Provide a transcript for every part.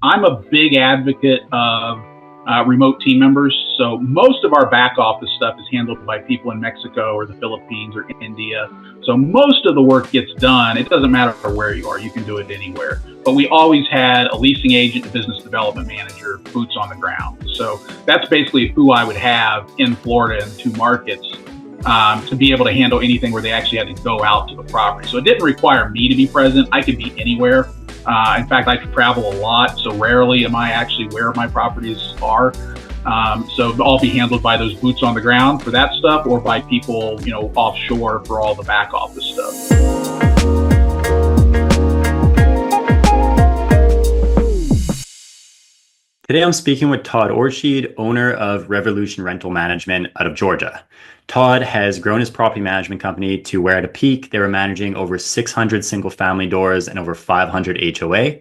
I'm a big advocate of remote team members. So most of our back office stuff is handled by people in Mexico or the Philippines or India. So most of the work gets done. It doesn't matter where you are. You can do it anywhere. But we always had a leasing agent, a business development manager, boots on the ground. So that's basically who I would have in Florida in the two markets to be able to handle anything where they actually had to go out to the property. So it didn't require me to be present. I could be anywhere. In fact, I travel a lot, so rarely am I actually where my properties are. So I'll be handled by those boots on the ground for that stuff, or by people, offshore for all the back office stuff. Today I'm speaking with Todd Ortscheid, owner of Revolution Rental Management out of Georgia. Todd has grown his property management company to where at a peak they were managing over 600 single family doors and over 500 HOA.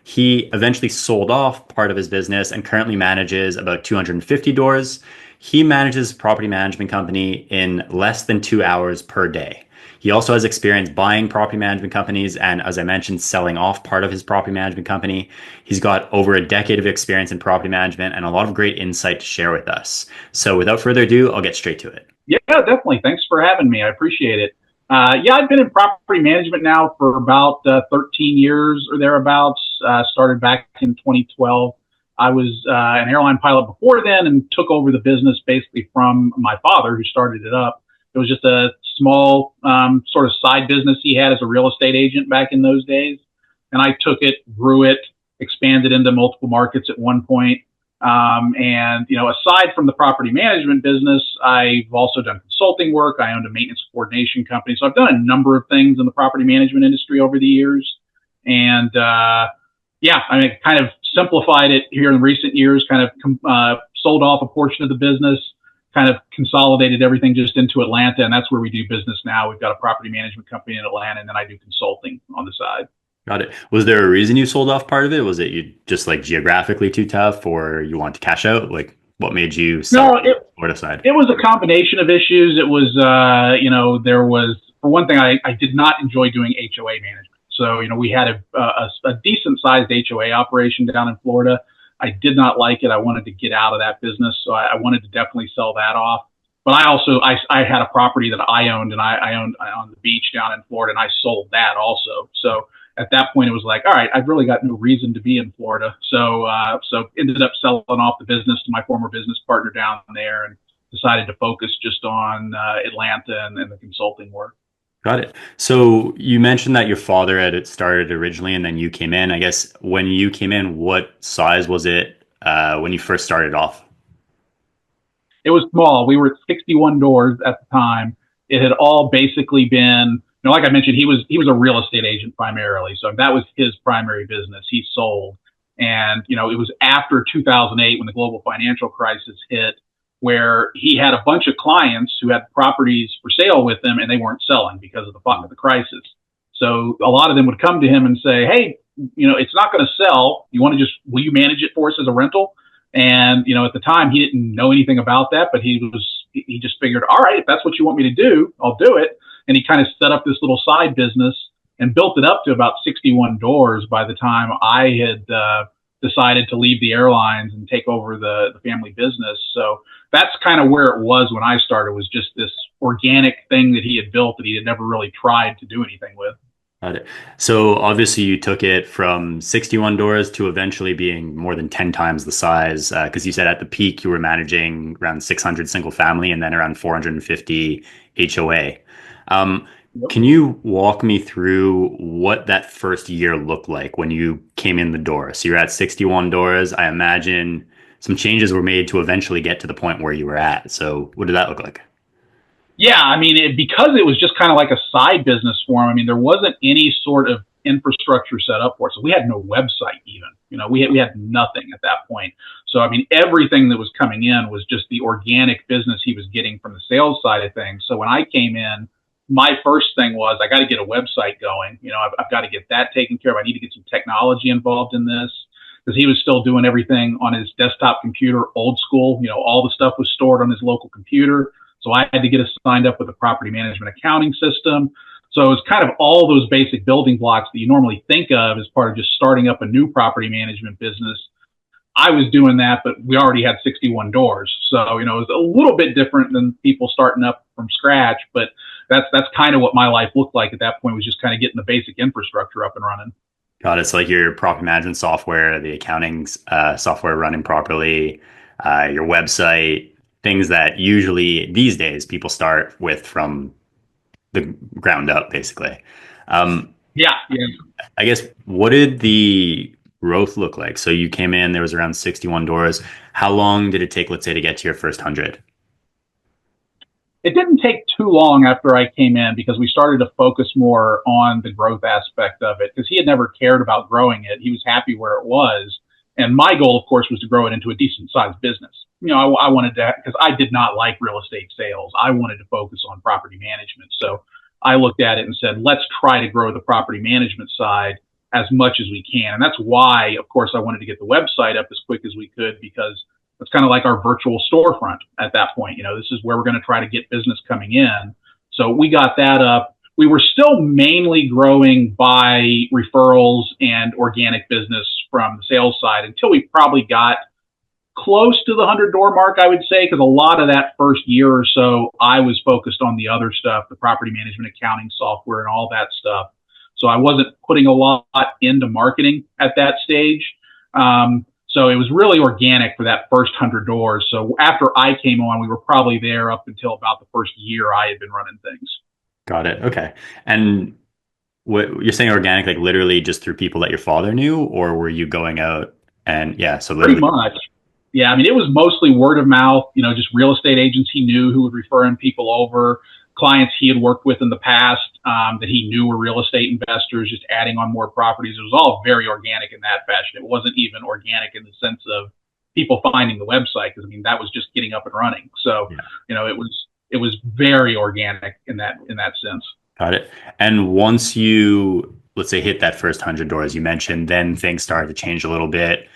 He eventually sold off part of his business and currently manages about 250 doors. He manages a property management company in less than 2 hours per day. He also has experience buying property management companies and, as I mentioned, selling off part of his property management company. He's got over a decade of experience in property management and a lot of great insight to share with us. So without further ado, I'll get straight to it. Yeah, definitely. Thanks for having me. I appreciate it. I've been in property management now for about 13 years or thereabouts. Started back in 2012. I was an airline pilot before then and took over the business basically from my father, who started it up. It was just a small sort of side business he had as a real estate agent back in those days. And I took it, grew it, expanded into multiple markets at one point. Aside from the property management business, I've also done consulting work. I owned a maintenance coordination company. So I've done a number of things in the property management industry over the years. And kind of simplified it here in recent years, kind of sold off a portion of the business, kind of consolidated everything just into Atlanta. And that's where we do business now. We've got a property management company in Atlanta, and then I do consulting on the side. Got it. Was there a reason you sold off part of it? Was it you just geographically too tough, or you want to cash out? What made you sell the Florida side? It was a combination of issues. It was, there was, for one thing, I did not enjoy doing HOA management. So, we had a decent sized HOA operation down in Florida. I did not like it. I wanted to get out of that business. So I wanted to definitely sell that off. But I had a property that I owned, and I owned on the beach down in Florida, and I sold that also. So at that point, it was like, all right, I've really got no reason to be in Florida. So ended up selling off the business to my former business partner down there, and decided to focus just on Atlanta and the consulting work. Got it. So you mentioned that your father had started originally, and then you came in. I guess when you came in, what size was it when you first started off? It was small. We were at 61 doors at the time. It had all basically been, like I mentioned, he was a real estate agent primarily. So that was his primary business. He sold. And, it was after 2008 when the global financial crisis hit, where he had a bunch of clients who had properties for sale with him, and they weren't selling because of the crisis. So a lot of them would come to him and say, hey, it's not going to sell. Will you manage it for us as a rental? And, at the time he didn't know anything about that, but he just figured, all right, if that's what you want me to do, I'll do it. And he kind of set up this little side business and built it up to about 61 doors by the time I had decided to leave the airlines and take over the family business. So that's kind of where it was when I started, was just this organic thing that he had built that he had never really tried to do anything with. Got it. So obviously you took it from 61 doors to eventually being more than 10 times the size, because you said at the peak you were managing around 600 single family and then around 450 HOA. Can you walk me through what that first year looked like when you came in the door? So you're at 61 doors. I imagine some changes were made to eventually get to the point where you were at. So what did that look like? Yeah, because it was just kind of like a side business for him. There wasn't any sort of infrastructure set up for it. So we had no website even. We had nothing at that point. So, everything that was coming in was just the organic business he was getting from the sales side of things. So when I came in, my first thing was, I got to get a website going. I've got to get that taken care of. I need to get some technology involved in this, because he was still doing everything on his desktop computer, old school. All the stuff was stored on his local computer. So I had to get us signed up with a property management accounting system. So it's kind of all those basic building blocks that you normally think of as part of just starting up a new property management business. I was doing that, but we already had 61 doors. So, it was a little bit different than people starting up from scratch, but that's kind of what my life looked like at that point, was just kind of getting the basic infrastructure up and running. Got it. So like your property management software, the accounting software running properly, your website, things that usually these days people start with from the ground up, basically. Um, Yeah, yeah. I guess, what did the growth look like? So you came in, there was around 61 doors. How long did it take, let's say, to get to your first 100? It didn't take too long after I came in because we started to focus more on the growth aspect of it, because he had never cared about growing it. He was happy where it was. And my goal, of course, was to grow it into a decent sized business. I wanted to, because I did not like real estate sales. I wanted to focus on property management. So I looked at it and said, let's try to grow the property management side as much as we can. And that's why, of course, I wanted to get the website up as quick as we could, because it's kind of like our virtual storefront at that point. This is where we're going to try to get business coming in. So we got that up. We were still mainly growing by referrals and organic business from the sales side until we probably got close to the 100 door mark, I would say, because a lot of that first year or so, I was focused on the other stuff, the property management accounting software and all that stuff. So I wasn't putting a lot into marketing at that stage. So it was really organic for that first 100 doors. So after I came on, we were probably there up until about the first year I had been running things. Got it. Okay. And what you're saying, organic, like literally just through people that your father knew, or were you going out and yeah, so Pretty literally. much. Yeah, I mean, it was mostly word of mouth, just real estate agents he knew who would referring people over, clients he had worked with in the past that he knew were real estate investors, just adding on more properties. It was all very organic in that fashion. It wasn't even organic in the sense of people finding the website, because I mean, that was just getting up and running. So, Yeah. it was very organic in that sense. Got it. And once you, let's say, hit that first 100 doors you mentioned, then things started to change a little bit.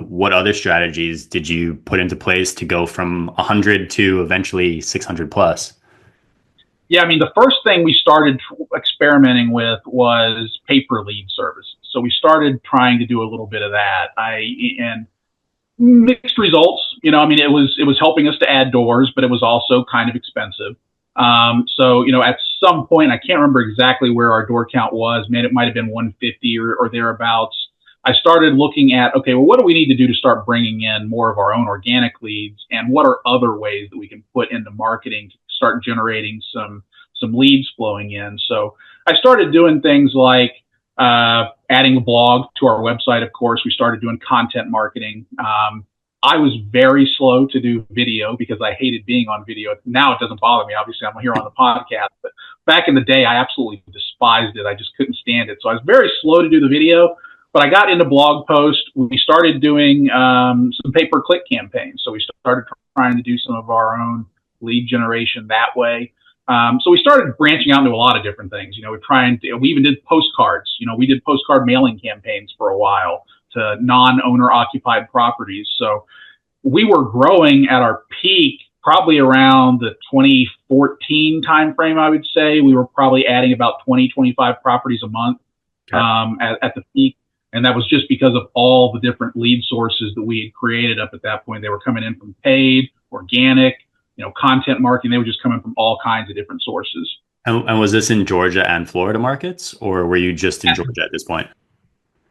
What other strategies did you put into place to go from 100 to eventually 600 plus? Yeah, I mean, the first thing we started experimenting with was pay-per lead services. So we started trying to do a little bit of that. And mixed results. I mean, it was helping us to add doors, but it was also kind of expensive. So at some point, I can't remember exactly where our door count was. Man, it might have been 150 or thereabouts. I started looking at, okay, well, what do we need to do to start bringing in more of our own organic leads, and what are other ways that we can put into marketing to start generating some leads flowing in. So I started doing things like adding a blog to our website. Of course, we started doing content marketing. I was very slow to do video because I hated being on video. Now it doesn't bother me. Obviously, I'm here on the podcast, but back in the day, I absolutely despised it. I just couldn't stand it. So I was very slow to do the video, but I got into blog posts. We started doing some pay-per-click campaigns. So we started trying to do some of our own lead generation that way. So we started branching out into a lot of different things. We even did postcards. We did postcard mailing campaigns for a while to non-owner occupied properties. So we were growing at our peak probably around the 2014 timeframe, I would say. We were probably adding about 20, 25 properties a month at the peak. And that was just because of all the different lead sources that we had created up at that point. They were coming in from paid, organic, content marketing. They were just coming from all kinds of different sources. And was this in Georgia and Florida markets, or were you just in Georgia at this point?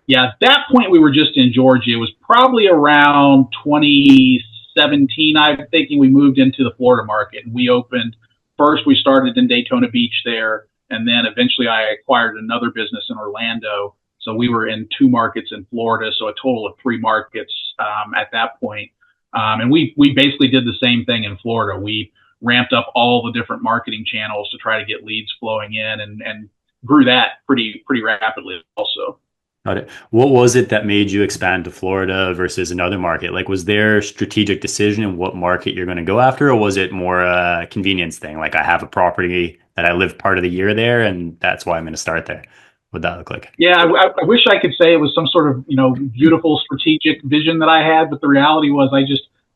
Yeah, at that point we were just in Georgia. It was probably around 2017, I'm thinking, we moved into the Florida market. And we opened, first we started in Daytona Beach there, and then eventually I acquired another business in Orlando. So we were in 2 markets in Florida, so a total of 3 markets at that point. And we basically did the same thing in Florida. We ramped up all the different marketing channels to try to get leads flowing in, and grew that pretty rapidly also. Got it. What was it that made you expand to Florida versus another market? Like, was there a strategic decision in what market you're going to go after, or was it more a convenience thing? Like, I have a property that I live part of the year there, and that's why I'm going to start there. What'd that look like? Yeah, I wish I could say it was some sort of beautiful strategic vision that I had, but the reality was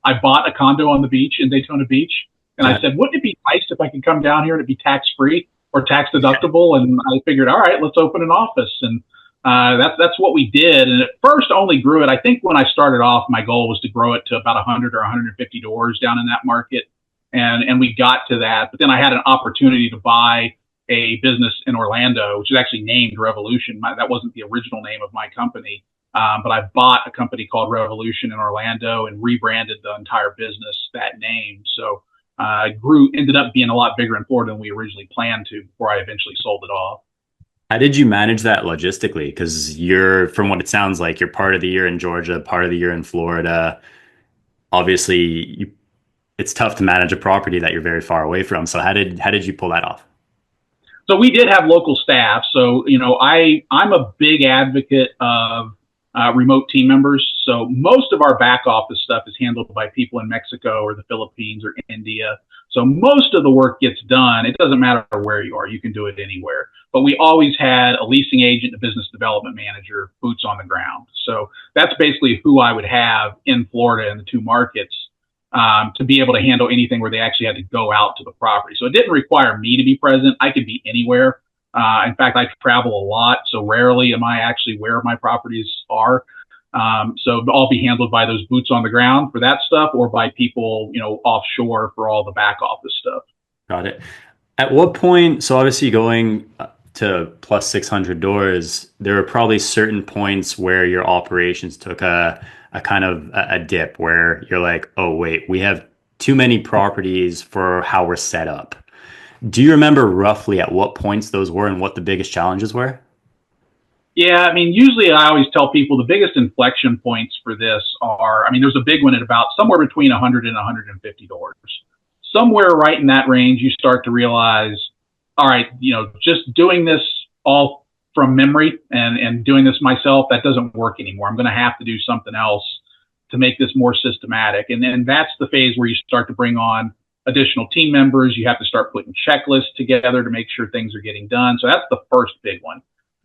I bought a condo on the beach in Daytona Beach, and I said, wouldn't it be nice if I could come down here and it'd be tax free? or tax deductible. And I figured, all right, let's open an office. And that's what we did. And at first only grew it. I think when I started off, my goal was to grow it to about 100 or 150 doors down in that market. And we got to that. But then I had an opportunity to buy a business in Orlando, which is actually named Revolution. That wasn't the original name of my company. But I bought a company called Revolution in Orlando and rebranded the entire business that name. So ended up being a lot bigger in Florida than we originally planned to before I eventually sold it off. How did you manage that logistically? Because from what it sounds like, you're part of the year in Georgia, part of the year in Florida. Obviously, it's tough to manage a property that you're very far away from. So how did you pull that off? So we did have local staff. So, I'm a big advocate of remote team members. So most of our back office stuff is handled by people in Mexico or the Philippines or India. So most of the work gets done. It doesn't matter where you are. You can do it anywhere. But we always had a leasing agent, a business development manager, boots on the ground. So that's basically who I would have in Florida in the two markets to be able to handle anything where they actually had to go out to the property. So it didn't require me to be present. I could be anywhere. In fact, I travel a lot, so rarely am I actually where my properties are. So I'll be handled by those boots on the ground for that stuff, or by people, offshore for all the back office stuff. Got it. At what point, so obviously going to plus 600 doors, there were probably certain points where your operations took a kind of a dip where you're like, oh, wait, we have too many properties for how we're set up. Do you remember roughly at what points those were and what the biggest challenges were? Yeah, I mean, usually I always tell people the biggest inflection points for this are, there's a big one at about somewhere between 100 and 150 doors. Somewhere right in that range, you start to realize, all right, just doing this all from memory and doing this myself, that doesn't work anymore. I'm going to have to do something else to make this more systematic. And then that's the phase where you start to bring on additional team members. You have to start putting checklists together to make sure things are getting done. So that's the first big one.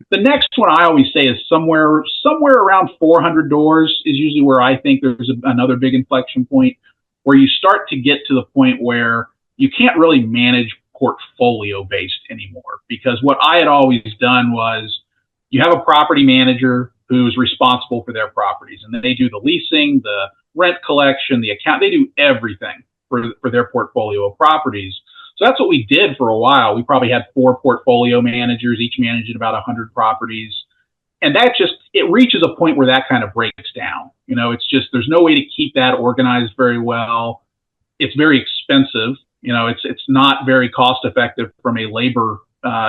The next one I always say is somewhere around 400 doors is usually where I think there's another big inflection point, where you start to get to the point where you can't really manage portfolio based anymore. Because what I had always done was, you have a property manager who's responsible for their properties, and then they do the leasing, the rent collection, the account, they do everything for their portfolio of properties. So that's what we did for a while. We probably had 4 portfolio managers, each managing about 100 properties. And it reaches a point where that kind of breaks down. There's no way to keep that organized very well. It's very expensive. It's not very cost effective from a labor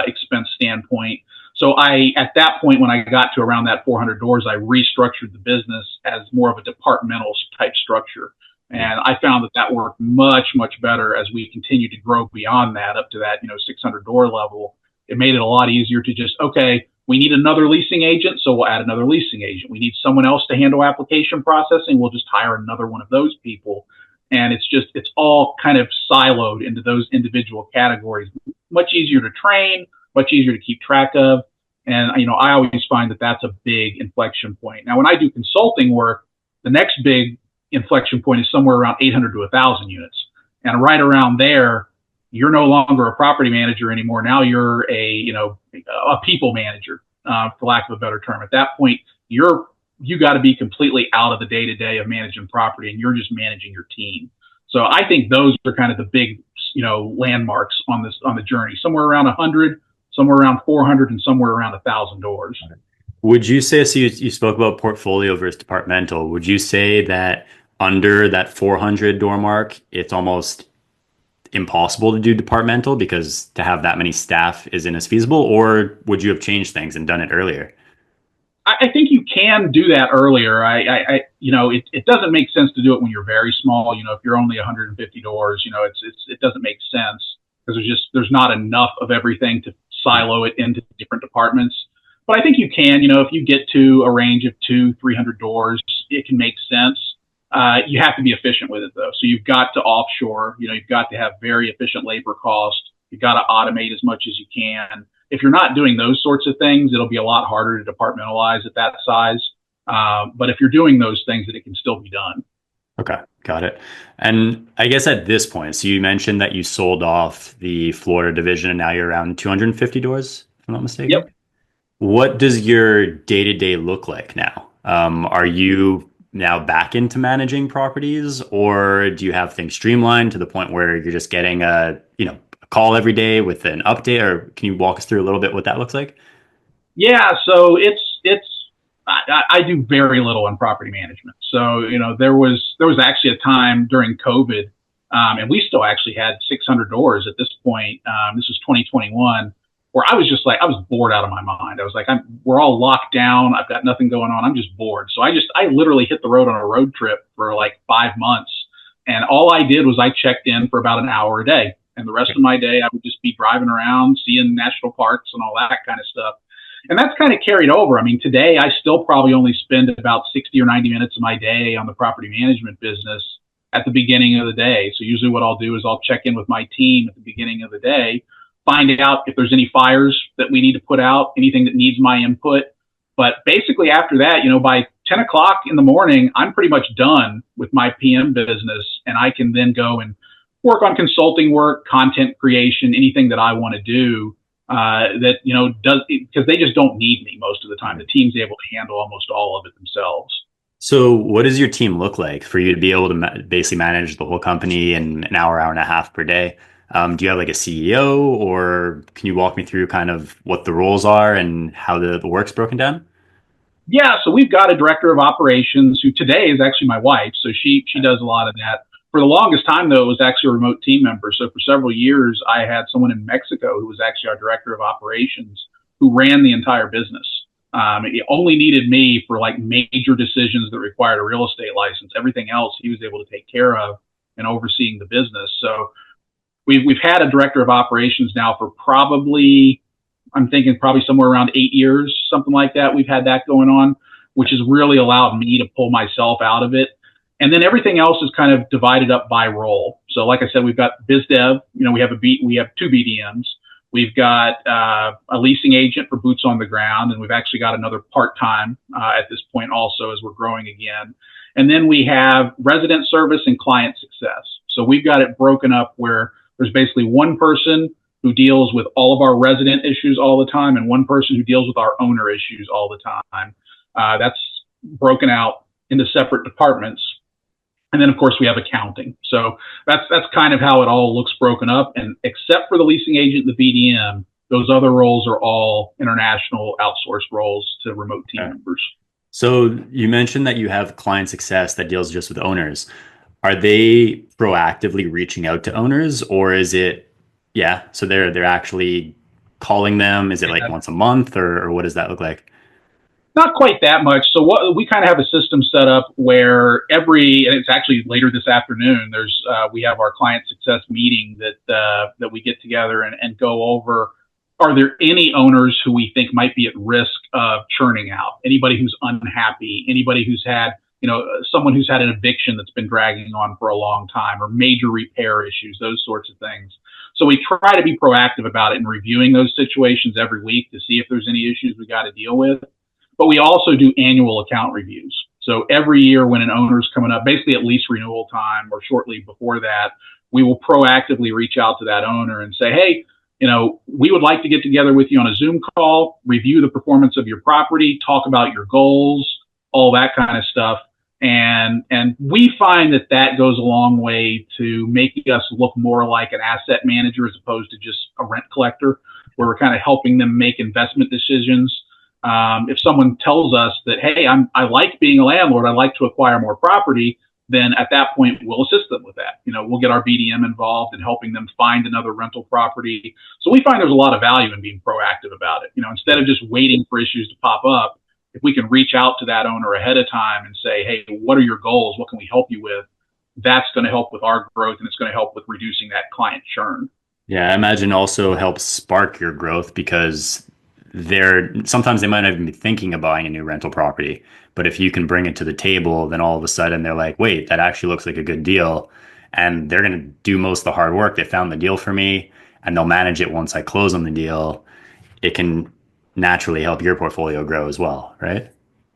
expense standpoint. So at that point, when I got to around that 400 doors, I restructured the business as more of a departmental type structure. And I found that worked much, much better as we continued to grow beyond that up to that, 600 door level. It made it a lot easier to just, okay, we need another leasing agent, so we'll add another leasing agent. We need someone else to handle application processing. We'll just hire another one of those people. And it's all kind of siloed into those individual categories. Much easier to train, much easier to keep track of. And, I always find that that's a big inflection point. Now, when I do consulting work, the next big inflection point is somewhere around 800 to 1,000 units. And right around there, you're no longer a property manager anymore. Now you're a people manager, for lack of a better term. At that point, you got to be completely out of the day-to-day of managing property, and you're just managing your team. So I think those are kind of the big, landmarks on the journey. Somewhere around 100, somewhere around 400, and somewhere around 1,000 doors. Would you say, so you spoke about portfolio versus departmental. Would you say that under that 400 door mark, it's almost impossible to do departmental because to have that many staff isn't as feasible? Or would you have changed things and done it earlier? I think you can do that earlier. It doesn't make sense to do it when you're very small. If you're only 150 doors, it doesn't make sense because there's not enough of everything to silo it into different departments. But I think you can, if you get to a range of 200-300 doors, it can make sense. You have to be efficient with it though. So you've got to offshore, you've got to have very efficient labor costs. You've got to automate as much as you can. If you're not doing those sorts of things, it'll be a lot harder to departmentalize at that size. But if you're doing those things, it can still be done. Okay, got it. And I guess at this point, so you mentioned that you sold off the Florida division and now you're around 250 doors, if I'm not mistaken. Yep. What does your day-to-day look like now? Are you now back into managing properties, or do you have things streamlined to the point where you're just getting a call every day with an update, or can you walk us through a little bit what that looks like? Yeah, so it's I do very little in property management. So there was actually a time during COVID, and we still actually had 600 doors at this point. This was 2021, where I was just like I was bored out of my mind. I was like, we're all locked down. I've got nothing going on. I'm just bored. So I literally hit the road on a road trip for like 5 months, and all I did was I checked in for about an hour a day, and the rest of my day I would just be driving around, seeing national parks and all that kind of stuff. And that's kind of carried over. I mean, today I still probably only spend about 60 or 90 minutes of my day on the property management business at the beginning of the day. So usually what I'll do is I'll check in with my team at the beginning of the day, find out if there's any fires that we need to put out, anything that needs my input. But basically after that, by 10 o'clock in the morning, I'm pretty much done with my PM business, and I can then go and work on consulting work, content creation, anything that I want to do that does, because they just don't need me most of the time. The team's able to handle almost all of it themselves. So, what does your team look like for you to be able to basically manage the whole company in an hour, hour and a half per day? Do you have like a CEO, or can you walk me through kind of what the roles are and how the work's broken down? Yeah, so we've got a director of operations who today is actually my wife. So she does a lot of that. For the longest time, though, it was actually a remote team member. So for several years, I had someone in Mexico who was actually our director of operations who ran the entire business. He only needed me for like major decisions that required a real estate license. Everything else he was able to take care of and overseeing the business. So we've had a director of operations now for probably, I'm thinking probably somewhere around 8 years, something like that. We've had that going on, which has really allowed me to pull myself out of it. And then everything else is kind of divided up by role. So like I said, we've got biz dev. We have two BDMs. We've got a leasing agent for boots on the ground, and we've actually got another part-time at this point also as we're growing again. And then we have resident service and client success. So we've got it broken up where there's basically one person who deals with all of our resident issues all the time and one person who deals with our owner issues all the time. That's broken out into separate departments. And then, of course, we have accounting. So that's kind of how it all looks broken up. And except for the leasing agent and the BDM, those other roles are all international outsourced roles to remote team Okay. members. So you mentioned that you have client success that deals just with owners. Are they proactively reaching out to owners, or is it, yeah, so they're actually calling them? Is it like Yeah. once a month, or what does that look like? Not quite that much. So what we kind of have a system set up where and it's actually later this afternoon. We have our client success meeting that we get together and go over. Are there any owners who we think might be at risk of churning out? Anybody who's unhappy? Anybody who's had someone who's had an eviction that's been dragging on for a long time, or major repair issues, those sorts of things. So we try to be proactive about it and reviewing those situations every week to see if there's any issues we got to deal with. But we also do annual account reviews. So every year when an owner's coming up, basically at lease renewal time or shortly before that, we will proactively reach out to that owner and say, hey, we would like to get together with you on a Zoom call, review the performance of your property, talk about your goals, all that kind of stuff. And we find that goes a long way to making us look more like an asset manager as opposed to just a rent collector, where we're kind of helping them make investment decisions. If someone tells us that, hey, I like being a landlord, I like to acquire more property, then at that point we'll assist them with that. We'll get our BDM involved in helping them find another rental property. So we find there's a lot of value in being proactive about it. Instead of just waiting for issues to pop up, if we can reach out to that owner ahead of time and say, hey, what are your goals? What can we help you with? That's going to help with our growth, and it's going to help with reducing that client churn. Yeah, I imagine also helps spark your growth because sometimes they might not even be thinking of buying a new rental property. But if you can bring it to the table, then all of a sudden they're like, wait, that actually looks like a good deal. And they're going to do most of the hard work. They found the deal for me and they'll manage it once I close on the deal. It can naturally help your portfolio grow as well, right?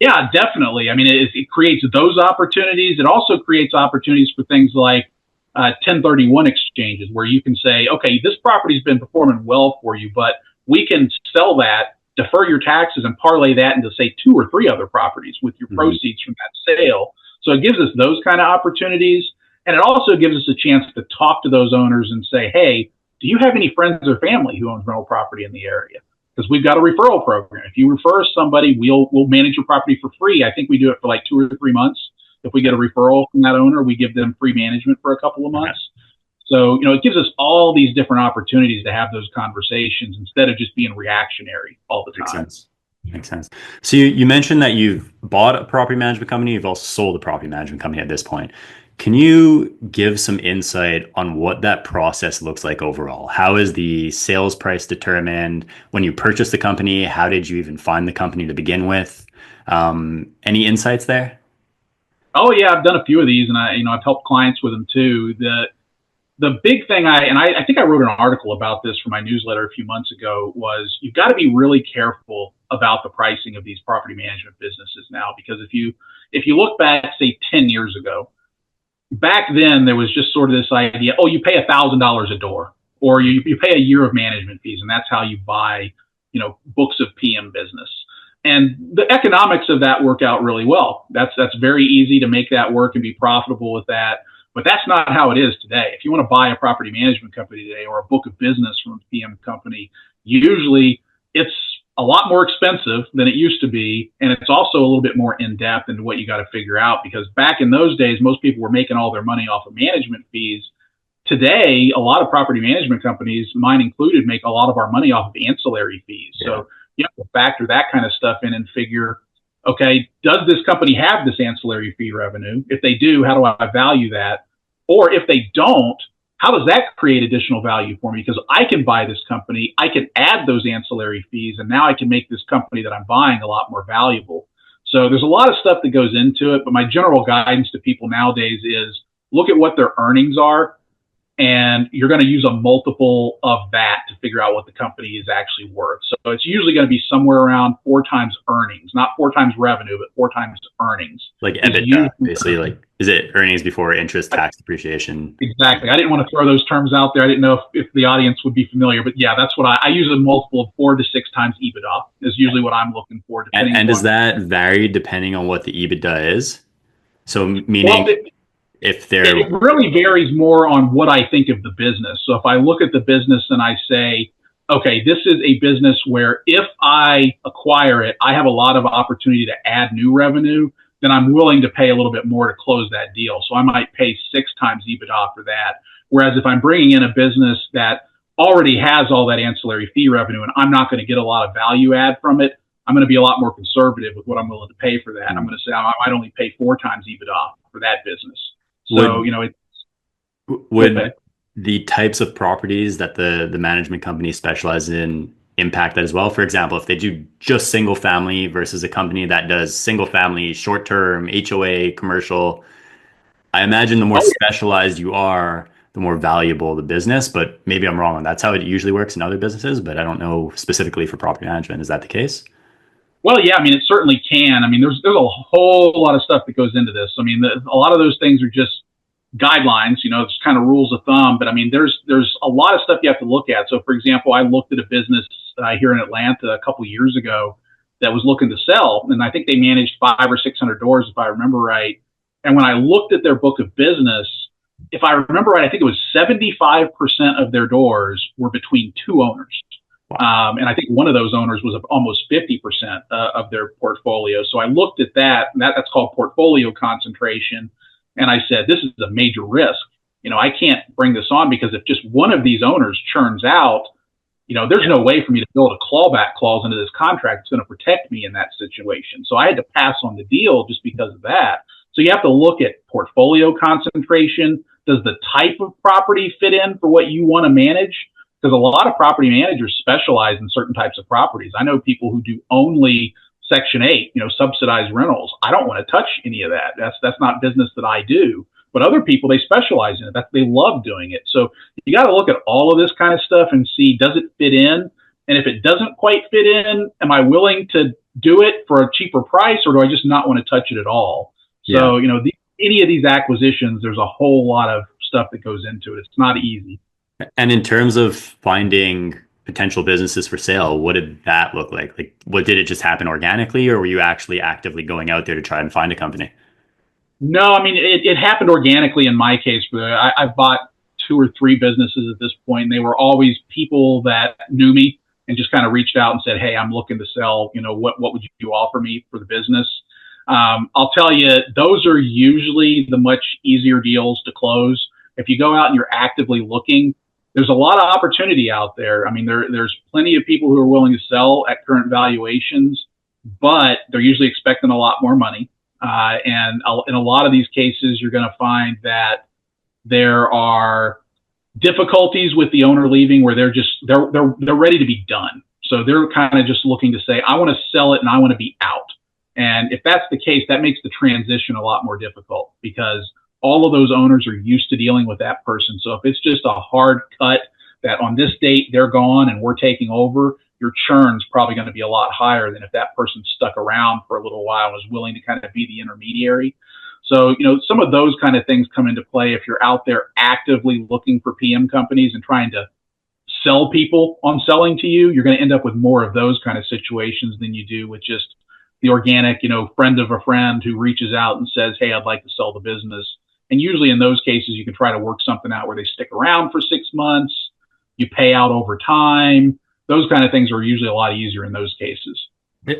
Yeah, definitely. I mean, it creates those opportunities. It also creates opportunities for things like 1031 exchanges, where you can say, okay, this property's been performing well for you, but we can sell that, defer your taxes, and parlay that into, say, 2 or 3 other properties with your proceeds from that sale. So it gives us those kind of opportunities. And it also gives us a chance to talk to those owners and say, hey, do you have any friends or family who owns rental property in the area? Because we've got a referral program. If you refer somebody, we'll manage your property for free. I think we do it for like 2 or 3 months. If we get a referral from that owner, we give them free management for a couple of months. So, it gives us all these different opportunities to have those conversations instead of just being reactionary all the time. Makes sense. So you mentioned that you've bought a property management company. You've also sold a property management company at this point. Can you give some insight on what that process looks like overall? How is the sales price determined when you purchase the company? How did you even find the company to begin with? Any insights there? Oh yeah, I've done a few of these, and I've helped clients with them too. The big thing I think I wrote an article about this for my newsletter a few months ago, was you've got to be really careful about the pricing of these property management businesses now, because if you look back, say 10 years ago, back then there was just sort of this idea, oh, you pay $1,000 a door, or you pay a year of management fees, and that's how you buy, books of PM business. And the economics of that work out really well. That's very easy to make that work and be profitable with that. But that's not how it is today. If you want to buy a property management company today, or a book of business from a PM company, usually it's a lot more expensive than it used to be. And it's also a little bit more in depth into what you got to figure out, because back in those days, most people were making all their money off of management fees. Today, a lot of property management companies, mine included, make a lot of our money off of ancillary fees. Yeah. So you have to factor that kind of stuff in and figure, okay, does this company have this ancillary fee revenue? If they do, how do I value that? Or if they don't, how does that create additional value for me? Because I can buy this company, I can add those ancillary fees, and now I can make this company that I'm buying a lot more valuable. So there's a lot of stuff that goes into it, but my general guidance to people nowadays is look at what their earnings are, and you're going to use a multiple of that to figure out what the company is actually worth. So it's usually going to be somewhere around 4 times earnings, not 4 times revenue, but 4 times earnings. Like EBITDA, basically. Like, is it earnings before interest, tax, depreciation? Exactly. I didn't want to throw those terms out there. I didn't know if the audience would be familiar, but yeah, that's what I use. A multiple of 4 to 6 times EBITDA is usually what I'm looking for. And does that vary depending on what the EBITDA is? So meaning, if they're... It really varies more on what I think of the business. So if I look at the business and I say, okay, this is a business where if I acquire it, I have a lot of opportunity to add new revenue, then I'm willing to pay a little bit more to close that deal. So I might pay 6 times EBITDA for that. Whereas if I'm bringing in a business that already has all that ancillary fee revenue and I'm not going to get a lot of value add from it, I'm going to be a lot more conservative with what I'm willing to pay for that. I'm going to say I might only pay 4 times EBITDA for that business. So, would the types of properties that the management company specializes in impact that as well? For example, if they do just single family versus a company that does single family, short term, HOA, commercial, I imagine the more specialized you are, the more valuable the business. But maybe I'm wrong. That's how it usually works in other businesses, but I don't know specifically for property management. Is that the case? Well, yeah, I mean, it certainly can. I mean, there's a whole lot of stuff that goes into this. I mean, a lot of those things are just guidelines, it's kind of rules of thumb. But I mean, there's a lot of stuff you have to look at. So, for example, I looked at a business here in Atlanta a couple of years ago that was looking to sell, and I think they managed 500 or 600 doors, if I remember right. And when I looked at their book of business, if I remember right, I think it was 75% of their doors were between 2 owners. And I think one of those owners was almost 50% of their portfolio. So I looked at that, and that's called portfolio concentration. And I said, this is a major risk. I can't bring this on, because if just one of these owners churns out, there's no way for me to build a clawback clause into this contract that's going to protect me in that situation. So I had to pass on the deal just because of that. So you have to look at portfolio concentration. Does the type of property fit in for what you want to manage? Because a lot of property managers specialize in certain types of properties. I know people who do only Section 8, subsidized rentals. I don't want to touch any of that. That's not business that I do. But other people, they specialize in it. They love doing it. So you got to look at all of this kind of stuff and see, does it fit in? And if it doesn't quite fit in, am I willing to do it for a cheaper price, or do I just not want to touch it at all? Yeah. So, any of these acquisitions, there's a whole lot of stuff that goes into it. It's not easy. And in terms of finding potential businesses for sale, what did that look like? Like, what did it just happen organically, or were you actually actively going out there to try and find a company? No, I mean, it happened organically in my case. But I've bought two or three businesses at this point, and they were always people that knew me and just kind of reached out and said, "Hey, I'm looking to sell. What would you offer me for the business?" I'll tell you, those are usually the much easier deals to close. If you go out and you're actively looking, there's a lot of opportunity out there. I mean, there's plenty of people who are willing to sell at current valuations, but they're usually expecting a lot more money. And in a lot of these cases, you're going to find that there are difficulties with the owner leaving where they're ready to be done. So they're kind of just looking to say, I want to sell it and I want to be out. And if that's the case, that makes the transition a lot more difficult because all of those owners are used to dealing with that person. So if it's just a hard cut that on this date they're gone and we're taking over, your churn's probably going to be a lot higher than if that person stuck around for a little while and was willing to kind of be the intermediary. So, some of those kind of things come into play if you're out there actively looking for PM companies and trying to sell people on selling to you. You're going to end up with more of those kind of situations than you do with just the organic, friend of a friend who reaches out and says, "Hey, I'd like to sell the business." And usually in those cases, you can try to work something out where they stick around for 6 months, you pay out over time. Those kind of things are usually a lot easier in those cases.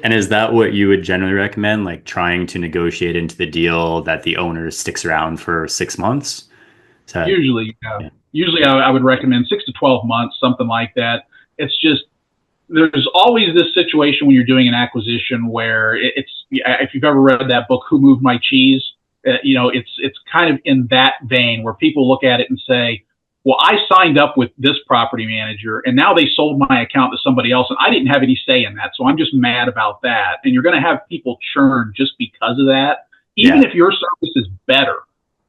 And is that what you would generally recommend, like trying to negotiate into the deal that the owner sticks around for 6 months? Is that, Usually, yeah. yeah. Usually I would recommend 6 to 12 months, something like that. It's just, there's always this situation when you're doing an acquisition where if you've ever read that book, Who Moved My Cheese, it's kind of in that vein where people look at it and say, well, I signed up with this property manager and now they sold my account to somebody else and I didn't have any say in that. So I'm just mad about that. And you're going to have people churn just because of that. Even if your service is better,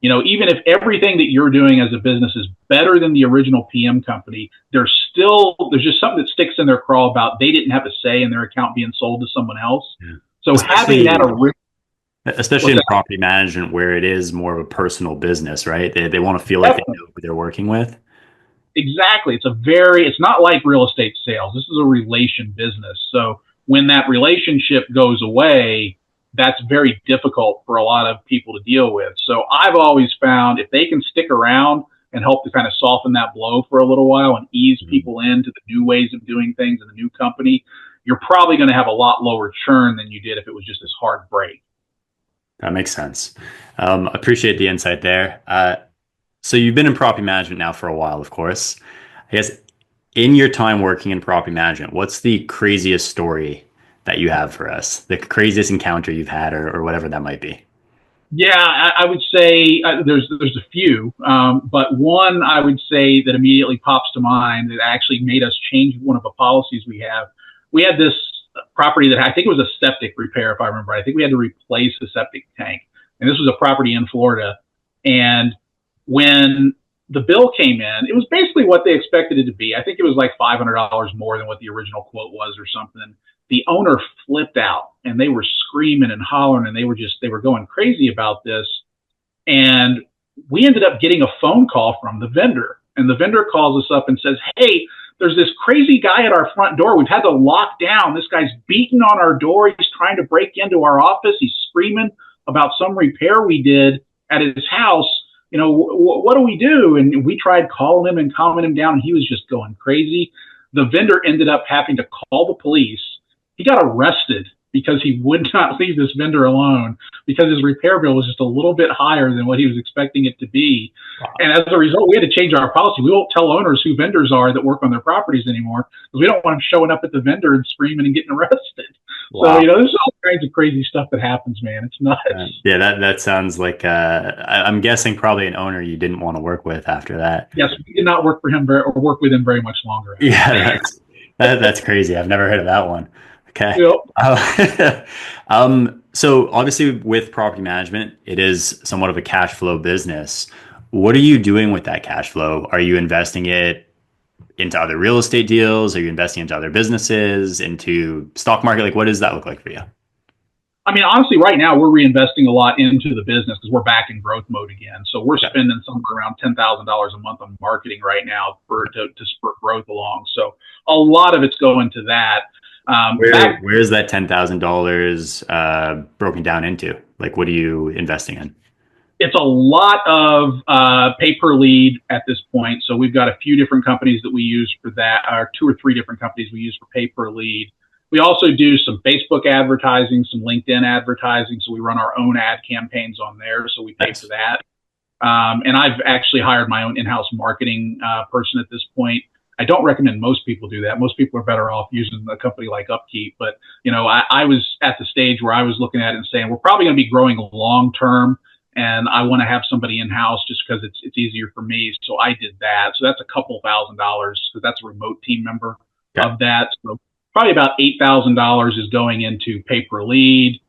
even if everything that you're doing as a business is better than the original PM company, there's just something that sticks in their craw about they didn't have a say in their account being sold to someone else. Yeah. So Especially, having that, especially in property management where it is more of a personal business, right? They want to feel like they know who they're working with. exactly. It's not like real estate sales. This is a relation business. So when that relationship goes away, that's very difficult for a lot of people to deal with. So I've always found if they can stick around and help to kind of soften that blow for a little while and ease people into the new ways of doing things in the new company, you're probably going to have a lot lower churn than you did if it was just this hard break. That makes sense. Appreciate the insight there. So you've been in property management now for a while, of course. I guess in your time working in property management, what's the craziest story that you have for us? The craziest encounter you've had or whatever that might be? Yeah, I would say there's a few, but one I would say that immediately pops to mind that actually made us change one of the policies we have. We had this property that I think it was a septic repair, if I remember. I think we had to replace the septic tank, and this was a property in Florida. And when the bill came in, it was basically what they expected it to be. I think it was like $500 more than what the original quote was or something. The owner flipped out and they were screaming and hollering and they were going crazy about this. And we ended up getting a phone call from the vendor, and the vendor calls us up and says, "Hey, there's this crazy guy at our front door. We've had to lock down. This guy's beating on our door. He's trying to break into our office. He's screaming about some repair we did at his house. What do we do?" And we tried calling him and calming him down, and he was just going crazy. The vendor ended up having to call the police. He got arrested because he would not leave this vendor alone because his repair bill was just a little bit higher than what he was expecting it to be. Wow. And as a result, we had to change our policy. We won't tell owners who vendors are that work on their properties anymore because we don't want them showing up at the vendor and screaming and getting arrested. Wow. So, there's all kinds of crazy stuff that happens, man. It's nuts. Yeah, that sounds like, I'm guessing probably an owner you didn't want to work with after that. Yes, we did not work for him or work with him very much longer. Yeah, that's crazy. I've never heard of that one. Okay. Yep. So obviously with property management, it is somewhat of a cash flow business. What are you doing with that cash flow? Are you investing it into other real estate deals? Are you investing into other businesses, into stock market? Like, what does that look like for you? I mean, honestly, right now we're reinvesting a lot into the business because we're back in growth mode again. So we're Okay. spending somewhere around $10,000 a month on marketing right now to spur growth along. So a lot of it's going to that. Where is that $10,000 broken down into? Like, what are you investing in? It's a lot of pay per lead at this point. So we've got a few different companies that we use for that, or two or three different companies we use for pay per lead. We also do some Facebook advertising, some LinkedIn advertising. So we run our own ad campaigns on there. So we pay for Nice. that. And I've actually hired my own in-house marketing person at this point. I don't recommend most people do that. Most people are better off using a company like Upkeep. But, I was at the stage where I was looking at it and saying, we're probably going to be growing long term. And I want to have somebody in-house just because it's easier for me. So I did that. So that's a couple $1,000s because that's a remote team member Okay. of that. So probably about $8,000 is going into pay per lead,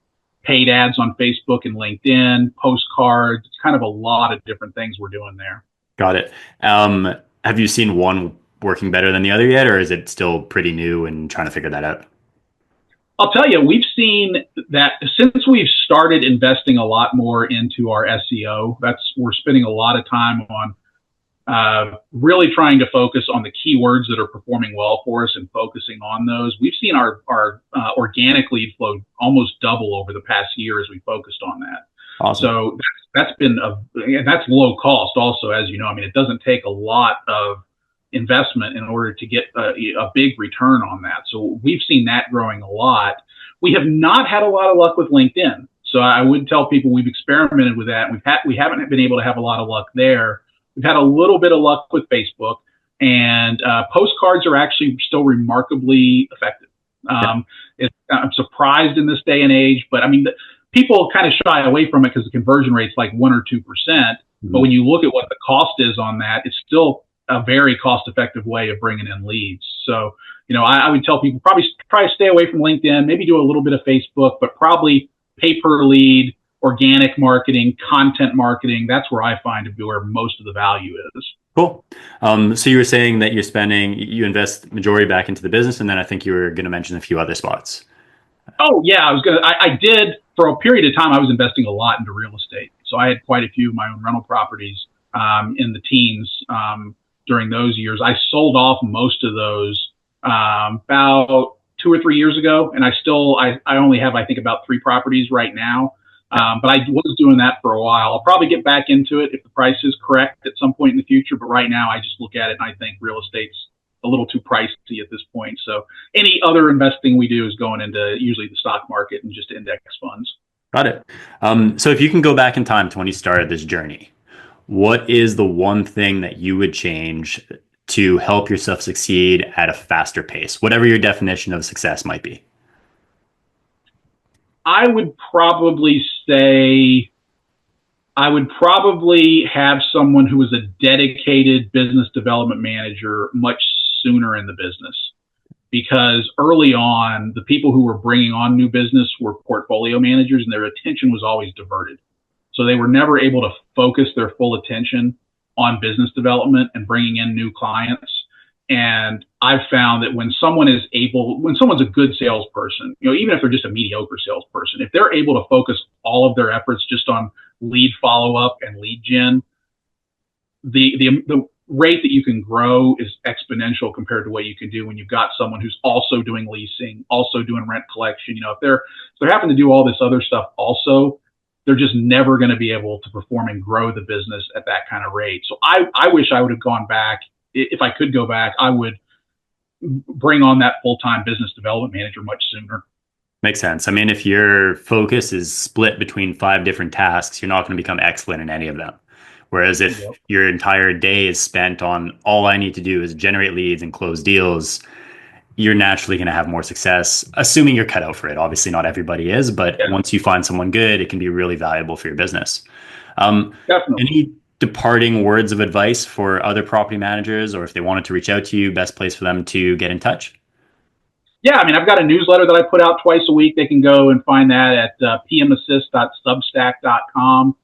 paid ads on Facebook and LinkedIn, postcards. It's kind of a lot of different things we're doing there. Got it. Have you seen one working better than the other yet, or is it still pretty new and trying to figure that out? I'll tell you, we've seen that since we've started investing a lot more into our SEO. We're spending a lot of time on really trying to focus on the keywords that are performing well for us and focusing on those. We've seen our organic lead flow almost double over the past year as we focused on that. Awesome. So and that's low cost also, as you know. I mean, it doesn't take a lot of investment in order to get a big return on that. So we've seen that growing a lot. We have not had a lot of luck with LinkedIn. So I would tell people we've experimented with that. We haven't been able to have a lot of luck there. We've had a little bit of luck with Facebook, and postcards are actually still remarkably effective. I'm surprised in this day and age, but I mean, people kind of shy away from it because the conversion rate's like 1 or 2%. But when you look at what the cost is on that, it's still a very cost-effective way of bringing in leads. So, I would tell people probably try to stay away from LinkedIn, maybe do a little bit of Facebook, but probably pay per lead, organic marketing, content marketing. That's where I find to be where most of the value is. Cool. So you were saying that you invest majority back into the business, and then I think you were going to mention a few other spots. Oh yeah, I did for a period of time. I was investing a lot into real estate. So I had quite a few of my own rental properties in the teens during those years. I sold off most of those about 2 or 3 years ago, and I only have I think about 3 properties right now. But I was doing that for a while. I'll probably get back into it if the price is correct at some point in the future. But right now, I just look at it and I think real estate's a little too pricey at this point. So any other investing we do is going into usually the stock market and just index funds. Got it. So if you can go back in time to when you started this journey, what is the one thing that you would change to help yourself succeed at a faster pace, whatever your definition of success might be? I would probably say I would probably have someone who was a dedicated business development manager much sooner in the business, because early on, the people who were bringing on new business were portfolio managers and their attention was always diverted. So they were never able to focus their full attention on business development and bringing in new clients. And I've found that when someone's a good salesperson, even if they're just a mediocre salesperson, if they're able to focus all of their efforts just on lead follow-up and lead gen, the rate that you can grow is exponential compared to what you can do when you've got someone who's also doing leasing, also doing rent collection. If they're having to do all this other stuff also, they're just never going to be able to perform and grow the business at that kind of rate. So I wish I would have gone back. If I could go back, I would bring on that full-time business development manager much sooner. Makes sense. I mean, if your focus is split between 5 different tasks, you're not going to become excellent in any of them. Whereas if your entire day is spent on all I need to do is generate leads and close deals, you're naturally going to have more success, assuming you're cut out for it. Obviously, not everybody is, but once you find someone good, it can be really valuable for your business. Definitely. Any departing words of advice for other property managers, or if they wanted to reach out to you, best place for them to get in touch? Yeah, I mean, I've got a newsletter that I put out twice a week. They can go and find that at pmassist.substack.com.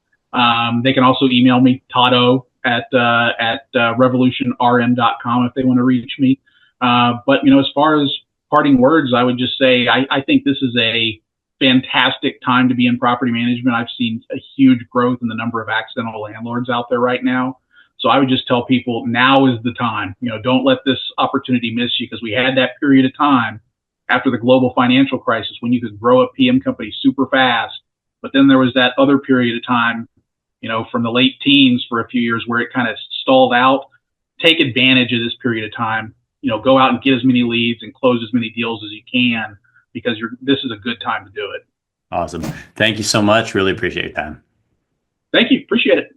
They can also email me, Toddo, at revolutionrm.com if they want to reach me. But as far as parting words, I would just say I think this is a fantastic time to be in property management. I've seen a huge growth in the number of accidental landlords out there right now. So I would just tell people now is the time. Don't let this opportunity miss you, because we had that period of time after the global financial crisis when you could grow a PM company super fast. But then there was that other period of time, from the late teens for a few years where it kind of stalled out. Take advantage of this period of time. Go out and get as many leads and close as many deals as you can, because this is a good time to do it. Awesome. Thank you so much. Really appreciate your time. Thank you. Appreciate it.